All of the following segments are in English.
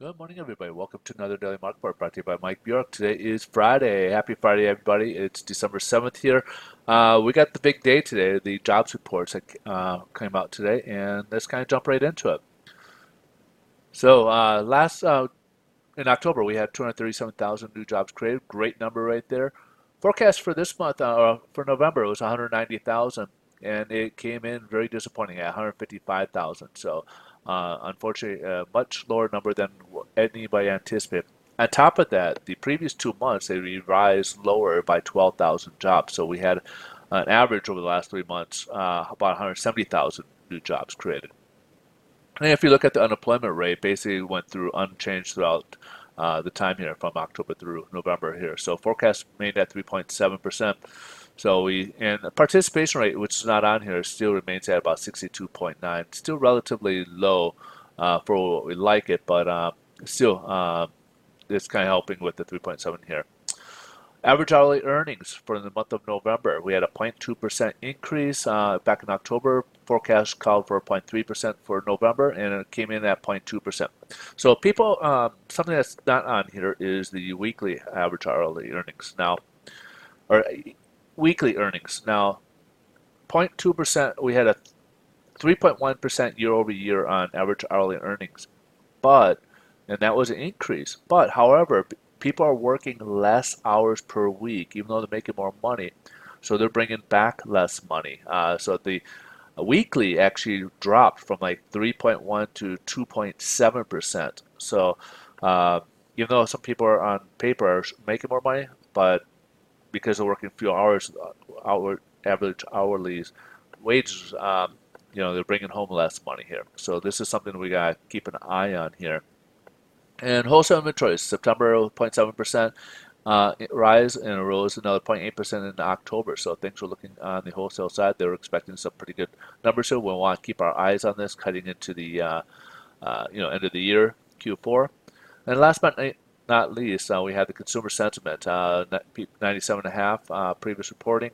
Good morning, everybody. Welcome to another Daily Market Report brought to you by Mike Bjork. Today is Friday. Happy Friday, everybody. It's December 7th here. We got the big day today, the jobs reports that came out today, and let's kind of jump right into it. So, in October, we had 237,000 new jobs created. Great number right there. Forecast for this month, for November, was 190,000, and it came in very disappointing at 155,000. So, unfortunately, a much lower number than anybody anticipated. On top of that, the previous 2 months, they revised lower by 12,000 jobs. So we had an average over the last 3 months, about 170,000 new jobs created. And if you look at the unemployment rate, basically went through unchanged throughout the time here from October through November here. So forecast made at 3.7%. And the participation rate, which is not on here, still remains at about 62.9. Still relatively low for what we like it, but still it's kind of helping with the 3.7 here. Average hourly earnings for the month of November, we had a 0.2% increase back in October. Forecast called for 0.3% for November, and it came in at 0.2%. So people, something that's not on here is the weekly average hourly earnings now, or weekly earnings. Now, 0.2%, we had a 3.1% year over year on average hourly earnings, and that was an increase. But however, people are working less hours per week, even though they're making more money. So they're bringing back less money. So the weekly actually dropped from like 3.1 to 2.7%. So even though some people are on paper are making more money, but because they're working few hours, average hourly wages, they're bringing home less money here. So this is something we got to keep an eye on here. And wholesale inventories, September 0.7% rise, and it rose another 0.8% in October. So things were looking on the wholesale side. They were expecting some pretty good numbers here. We want to keep our eyes on this heading into the end of the year, Q4. And last but not least, we had the consumer sentiment, 97.5 previous reporting.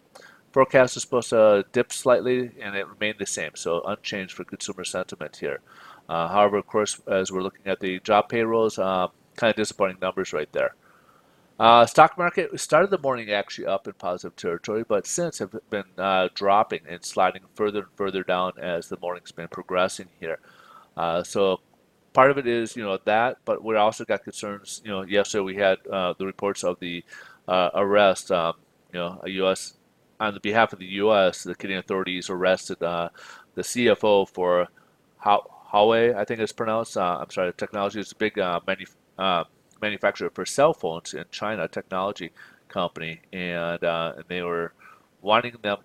Forecast is supposed to dip slightly, and it remained the same, so unchanged for consumer sentiment here. However, of course, as we're looking at the job payrolls, kind of disappointing numbers right there. Stock market started the morning actually up in positive territory, but since have been dropping and sliding further and further down as the morning's been progressing here. So part of it is that, but we also got concerns. Yesterday we had the reports of the arrest. A U.S. on the behalf of the U.S. The Canadian authorities arrested the CFO for Huawei, I think it's pronounced. I'm sorry, technology is a big manufacturer for cell phones in China, a technology company, and they were wanting them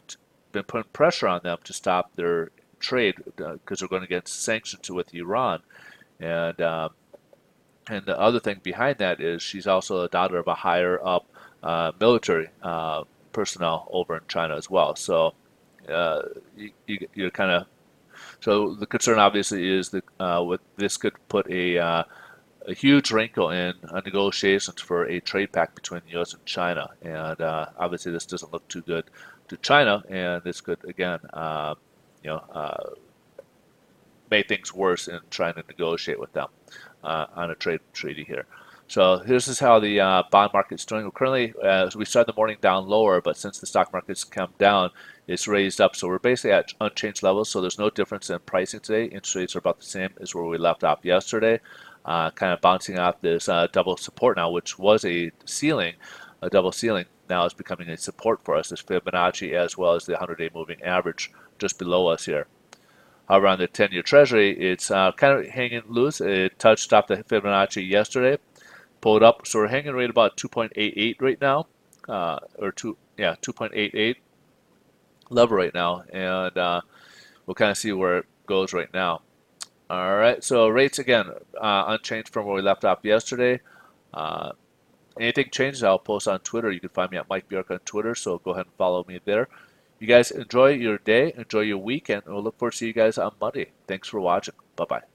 been putting pressure on them to stop their trade because they're going to get sanctions with Iran. And and the other thing behind that is she's also a daughter of a higher up military personnel over in China as well. So you're kind of so the concern obviously is that this could put a huge wrinkle in negotiations for a trade pact between the U.S. and China, and obviously this doesn't look too good to China, and this could again, make things worse in trying to negotiate with them on a trade treaty here. So this is how the bond market's doing. Currently, we started the morning down lower, but since the stock market's come down, it's raised up. So we're basically at unchanged levels. So there's no difference in pricing today. Interest rates are about the same as where we left off yesterday. Kind of bouncing off this double support now, which was a double ceiling. Now it's becoming a support for us. This Fibonacci as well as the 100-day moving average just below us here. However, on the 10-year Treasury, it's kind of hanging loose. It touched off the Fibonacci yesterday, pulled up. So we're hanging right about 2.88 right now, 2.88 level right now, and we'll kind of see where it goes right now. All right, so rates again unchanged from where we left off yesterday. Anything changes, I'll post on Twitter. You can find me at Mike Bjork on Twitter, so go ahead and follow me there. You guys enjoy your day, enjoy your weekend, and we'll look forward to see you guys on Monday. Thanks for watching. Bye-bye.